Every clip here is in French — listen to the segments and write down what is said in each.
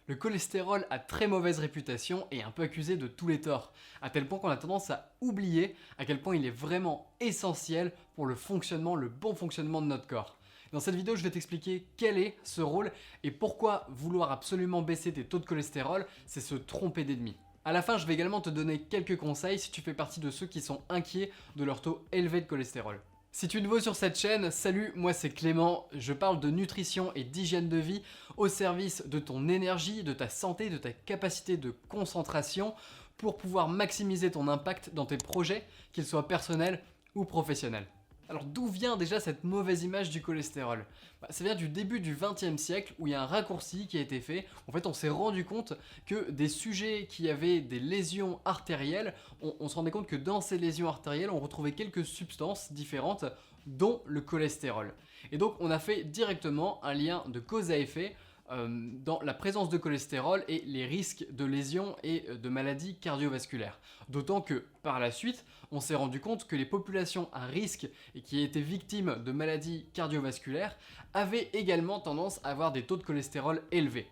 Le cholestérol a très mauvaise réputation et est un peu accusé de tous les torts, à tel point qu'on a tendance à oublier à quel point il est vraiment essentiel pour le bon fonctionnement de notre corps. Dans cette vidéo, je vais t'expliquer quel est ce rôle et pourquoi vouloir absolument baisser tes taux de cholestérol, c'est se tromper d'ennemi. À la fin, je vais également te donner quelques conseils si tu fais partie de ceux qui sont inquiets de leur taux élevé de cholestérol. Si tu es nouveau sur cette chaîne, salut, moi c'est Clément, je parle de nutrition et d'hygiène de vie au service de ton énergie, de ta santé, de ta capacité de concentration pour pouvoir maximiser ton impact dans tes projets, qu'ils soient personnels ou professionnels. Alors d'où vient déjà cette mauvaise image du cholestérol? Ça vient du début du XXe siècle où il y a un raccourci qui a été fait. En fait, on s'est rendu compte que des sujets qui avaient des lésions artérielles, on se rendait compte que dans ces lésions artérielles, on retrouvait quelques substances différentes, dont le cholestérol. Et donc on a fait directement un lien de cause à effet dans la présence de cholestérol et les risques de lésions et de maladies cardiovasculaires. D'autant que par la suite, on s'est rendu compte que les populations à risque et qui étaient victimes de maladies cardiovasculaires avaient également tendance à avoir des taux de cholestérol élevés.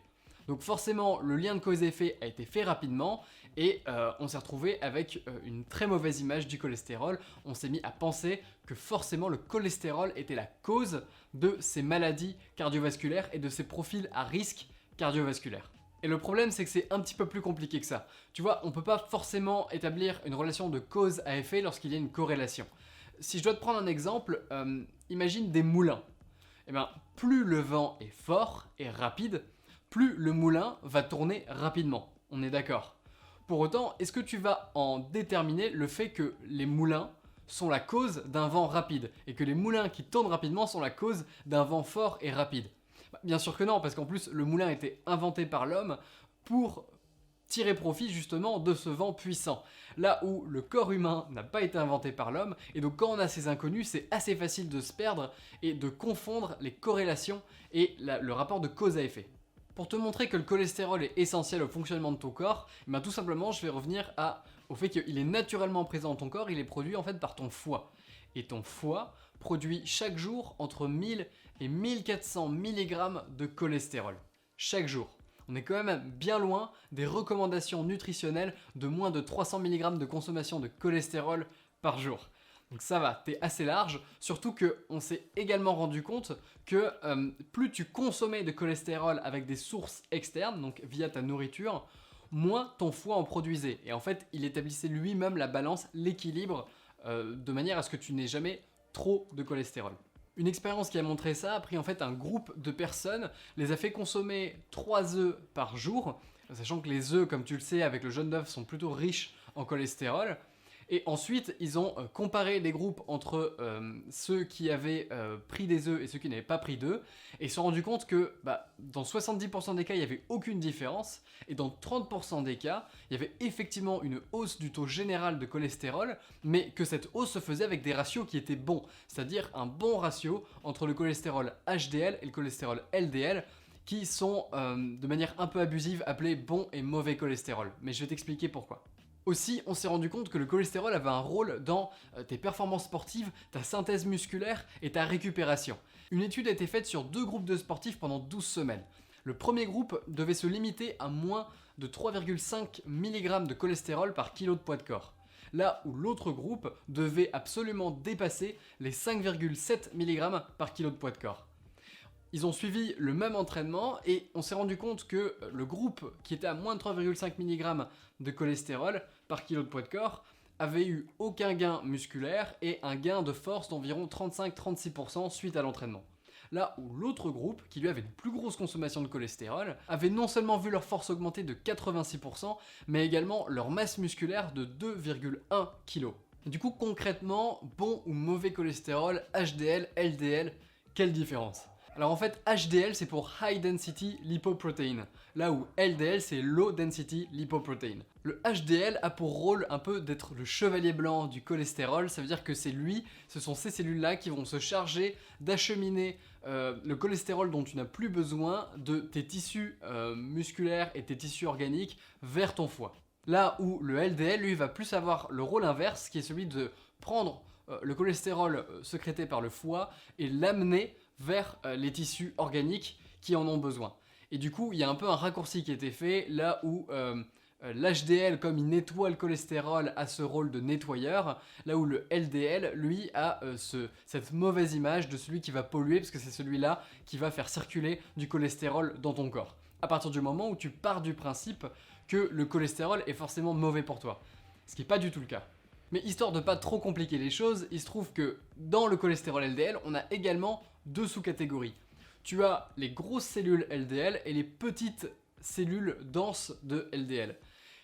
Donc forcément, le lien de cause-effet a été fait rapidement et on s'est retrouvé avec une très mauvaise image du cholestérol. On s'est mis à penser que forcément le cholestérol était la cause de ces maladies cardiovasculaires et de ces profils à risque cardiovasculaire. Et le problème, c'est que c'est un petit peu plus compliqué que ça. Tu vois, on ne peut pas forcément établir une relation de cause à effet lorsqu'il y a une corrélation. Si je dois te prendre un exemple, imagine des moulins. Eh bien, plus le vent est fort et rapide, plus le moulin va tourner rapidement. On est d'accord. Pour autant, est-ce que tu vas en déterminer le fait que les moulins sont la cause d'un vent rapide et que les moulins qui tournent rapidement sont la cause d'un vent fort et rapide? Bien sûr que non, parce qu'en plus, le moulin a été inventé par l'homme pour tirer profit justement de ce vent puissant. Là où le corps humain n'a pas été inventé par l'homme, et donc quand on a ces inconnus, c'est assez facile de se perdre et de confondre les corrélations et le rapport de cause à effet. Pour te montrer que le cholestérol est essentiel au fonctionnement de ton corps, tout simplement je vais revenir au fait qu'il est naturellement présent dans ton corps, il est produit en fait par ton foie. Et ton foie produit chaque jour entre 1000 et 1400 mg de cholestérol. Chaque jour. On est quand même bien loin des recommandations nutritionnelles de moins de 300 mg de consommation de cholestérol par jour. Donc ça va, t'es assez large, surtout qu'on s'est également rendu compte que plus tu consommais de cholestérol avec des sources externes, donc via ta nourriture, moins ton foie en produisait. Et en fait, il établissait lui-même la balance, l'équilibre, de manière à ce que tu n'aies jamais trop de cholestérol. Une expérience qui a montré ça a pris en fait un groupe de personnes, les a fait consommer 3 œufs par jour, sachant que les œufs, comme tu le sais, avec le jaune d'œuf, sont plutôt riches en cholestérol. Et ensuite, ils ont comparé les groupes entre ceux qui avaient pris des œufs et ceux qui n'avaient pas pris d'œufs, et ils se sont rendus compte que dans 70% des cas, il n'y avait aucune différence, et dans 30% des cas, il y avait effectivement une hausse du taux général de cholestérol, mais que cette hausse se faisait avec des ratios qui étaient bons, c'est-à-dire un bon ratio entre le cholestérol HDL et le cholestérol LDL, qui sont de manière un peu abusive appelés bon et mauvais cholestérol. Mais je vais t'expliquer pourquoi. Aussi, on s'est rendu compte que le cholestérol avait un rôle dans tes performances sportives, ta synthèse musculaire et ta récupération. Une étude a été faite sur 2 groupes de sportifs pendant 12 semaines. Le premier groupe devait se limiter à moins de 3,5 mg de cholestérol par kilo de poids de corps. Là où l'autre groupe devait absolument dépasser les 5,7 mg par kilo de poids de corps. Ils ont suivi le même entraînement et on s'est rendu compte que le groupe qui était à moins de 3,5 mg de cholestérol par kilo de poids de corps avait eu aucun gain musculaire et un gain de force d'environ 35-36% suite à l'entraînement. Là où l'autre groupe, qui lui avait une plus grosse consommation de cholestérol, avait non seulement vu leur force augmenter de 86%, mais également leur masse musculaire de 2,1 kg. Du coup, concrètement, bon ou mauvais cholestérol, HDL, LDL, quelle différence ? Alors en fait, HDL c'est pour High Density Lipoprotein, là où LDL c'est Low Density Lipoprotein. Le HDL a pour rôle un peu d'être le chevalier blanc du cholestérol, ça veut dire que ce sont ces cellules-là qui vont se charger d'acheminer le cholestérol dont tu n'as plus besoin de tes tissus musculaires et tes tissus organiques vers ton foie. Là où le LDL, lui, va plus avoir le rôle inverse, qui est celui de prendre le cholestérol sécrété par le foie et l'amener vers les tissus organiques qui en ont besoin. Et du coup, il y a un peu un raccourci qui a été fait là où l'HDL, comme il nettoie le cholestérol, a ce rôle de nettoyeur, là où le LDL, lui, a cette mauvaise image de celui qui va polluer, parce que c'est celui-là qui va faire circuler du cholestérol dans ton corps. À partir du moment où tu pars du principe que le cholestérol est forcément mauvais pour toi. Ce qui n'est pas du tout le cas. Mais histoire de pas trop compliquer les choses, il se trouve que dans le cholestérol LDL, on a également deux sous-catégories. Tu as les grosses cellules LDL et les petites cellules denses de LDL.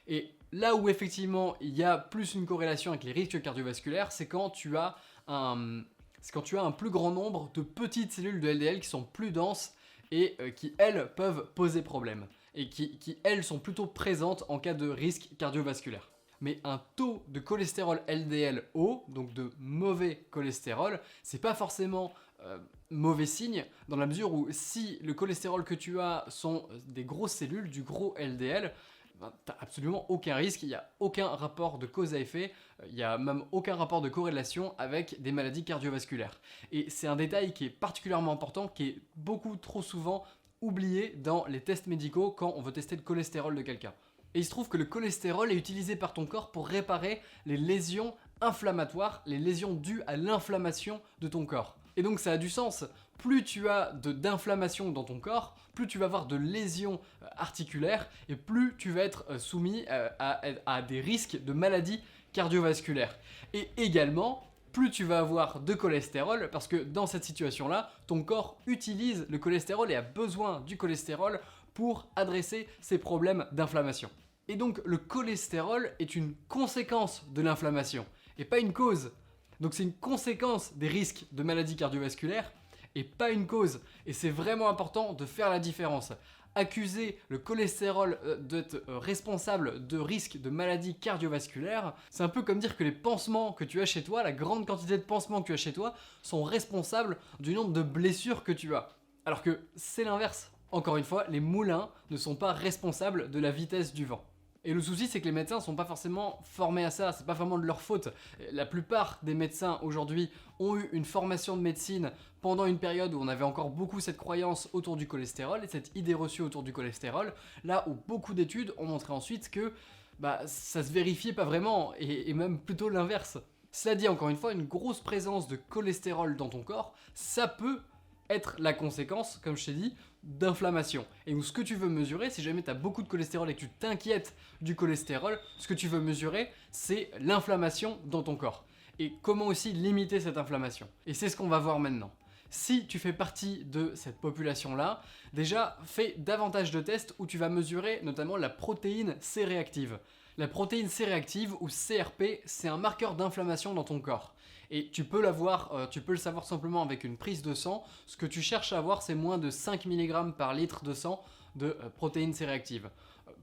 Et là où effectivement il y a plus une corrélation avec les risques cardiovasculaires, c'est quand tu as un plus grand nombre de petites cellules de LDL qui sont plus denses et qui, elles, peuvent poser problème. Et qui, elles, sont plutôt présentes en cas de risque cardiovasculaire. Mais un taux de cholestérol LDL haut, donc de mauvais cholestérol, c'est pas forcément mauvais signe, dans la mesure où si le cholestérol que tu as sont des grosses cellules, du gros LDL, ben, t'as absolument aucun risque, il n'y a aucun rapport de cause à effet, il n'y a même aucun rapport de corrélation avec des maladies cardiovasculaires. Et c'est un détail qui est particulièrement important, qui est beaucoup trop souvent oublié dans les tests médicaux quand on veut tester le cholestérol de quelqu'un. Et il se trouve que le cholestérol est utilisé par ton corps pour réparer les lésions inflammatoires, les lésions dues à l'inflammation de ton corps. Et donc ça a du sens, plus tu as d'inflammation dans ton corps, plus tu vas avoir de lésions articulaires et plus tu vas être soumis à des risques de maladies cardiovasculaires. Et également, plus tu vas avoir de cholestérol, parce que dans cette situation-là, ton corps utilise le cholestérol et a besoin du cholestérol pour adresser ses problèmes d'inflammation. Et donc le cholestérol est une conséquence de l'inflammation et pas une cause. Donc c'est une conséquence des risques de maladies cardiovasculaires et pas une cause. Et c'est vraiment important de faire la différence. Accuser le cholestérol d'être responsable de risques de maladies cardiovasculaires, c'est un peu comme dire que les pansements que tu as chez toi, la grande quantité de pansements que tu as chez toi, sont responsables du nombre de blessures que tu as. Alors que c'est l'inverse. Encore une fois, les moulins ne sont pas responsables de la vitesse du vent. Et le souci, c'est que les médecins ne sont pas forcément formés à ça, c'est pas vraiment de leur faute. La plupart des médecins aujourd'hui ont eu une formation de médecine pendant une période où on avait encore beaucoup cette croyance autour du cholestérol et cette idée reçue autour du cholestérol, là où beaucoup d'études ont montré ensuite que ça se vérifiait pas vraiment, et même plutôt l'inverse. Cela dit, encore une fois, une grosse présence de cholestérol dans ton corps, ça peut être la conséquence, comme je t'ai dit, d'inflammation. Et où ce que tu veux mesurer, si jamais tu as beaucoup de cholestérol et que tu t'inquiètes du cholestérol, ce que tu veux mesurer, c'est l'inflammation dans ton corps. Et comment aussi limiter cette inflammation. Et c'est ce qu'on va voir maintenant. Si tu fais partie de cette population-là, déjà fais davantage de tests où tu vas mesurer notamment la protéine C-réactive. La protéine C-réactive, ou CRP, c'est un marqueur d'inflammation dans ton corps. Et tu peux le savoir simplement avec une prise de sang. Ce que tu cherches à avoir, c'est moins de 5 mg par litre de sang de protéines C-réactives.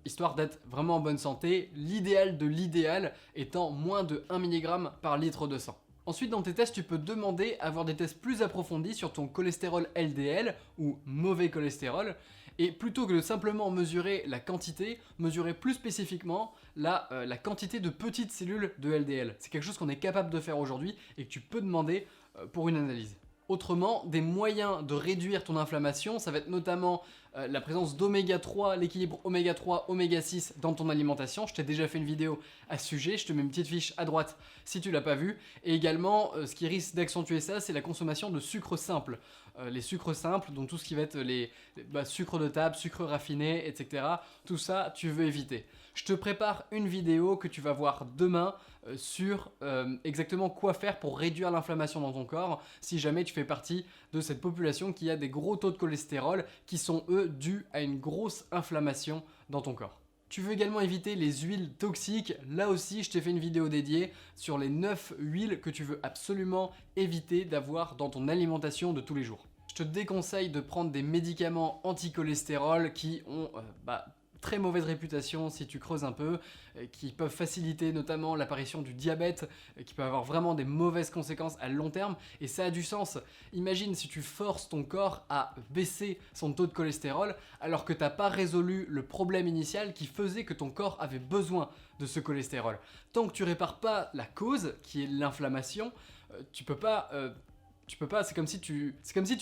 Histoire d'être vraiment en bonne santé, l'idéal de l'idéal étant moins de 1 mg par litre de sang. Ensuite, dans tes tests, tu peux demander à avoir des tests plus approfondis sur ton cholestérol LDL ou mauvais cholestérol. Et plutôt que de simplement mesurer la quantité, mesurer plus spécifiquement la quantité de petites cellules de LDL. C'est quelque chose qu'on est capable de faire aujourd'hui et que tu peux demander pour une analyse. Autrement, des moyens de réduire ton inflammation, ça va être notamment la présence d'oméga 3, l'équilibre oméga 3, oméga 6 dans ton alimentation. Je t'ai déjà fait une vidéo à ce sujet, je te mets une petite fiche à droite si tu l'as pas vue. Et également, ce qui risque d'accentuer ça, c'est la consommation de sucres simples. Les sucres simples, donc tout ce qui va être les sucres de table, sucres raffinés, etc. Tout ça, tu veux éviter. Je te prépare une vidéo que tu vas voir demain sur exactement quoi faire pour réduire l'inflammation dans ton corps si jamais tu fais partie de cette population qui a des gros taux de cholestérol qui sont eux dus à une grosse inflammation dans ton corps. Tu veux également éviter les huiles toxiques. Là aussi, je t'ai fait une vidéo dédiée sur les 9 huiles que tu veux absolument éviter d'avoir dans ton alimentation de tous les jours. Je te déconseille de prendre des médicaments anti-cholestérol qui ont très mauvaise réputation si tu creuses un peu, qui peuvent faciliter notamment l'apparition du diabète, qui peut avoir vraiment des mauvaises conséquences à long terme, et ça a du sens. Imagine si tu forces ton corps à baisser son taux de cholestérol alors que tu n'as pas résolu le problème initial qui faisait que ton corps avait besoin de ce cholestérol. Tant que tu répares pas la cause, qui est l'inflammation, tu peux pas Tu peux pas, c'est comme si tu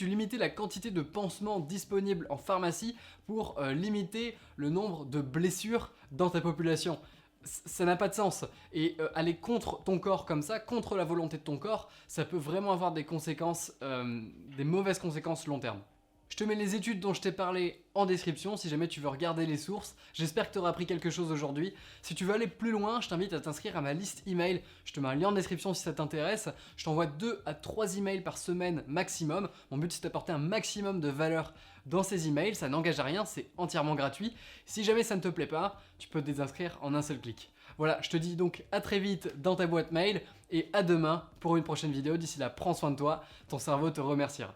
limitais la quantité de pansements disponibles en pharmacie pour limiter le nombre de blessures dans ta population. Ça n'a pas de sens. Et aller contre ton corps comme ça, contre la volonté de ton corps, ça peut vraiment avoir des conséquences, des mauvaises conséquences long terme. Je te mets les études dont je t'ai parlé en description si jamais tu veux regarder les sources. J'espère que tu auras appris quelque chose aujourd'hui. Si tu veux aller plus loin, je t'invite à t'inscrire à ma liste email. Je te mets un lien en description si ça t'intéresse. Je t'envoie 2 à 3 emails par semaine maximum. Mon but c'est d'apporter un maximum de valeur dans ces emails. Ça n'engage à rien, c'est entièrement gratuit. Si jamais ça ne te plaît pas, tu peux te désinscrire en un seul clic. Voilà, je te dis donc à très vite dans ta boîte mail et à demain pour une prochaine vidéo. D'ici là, prends soin de toi, ton cerveau te remerciera.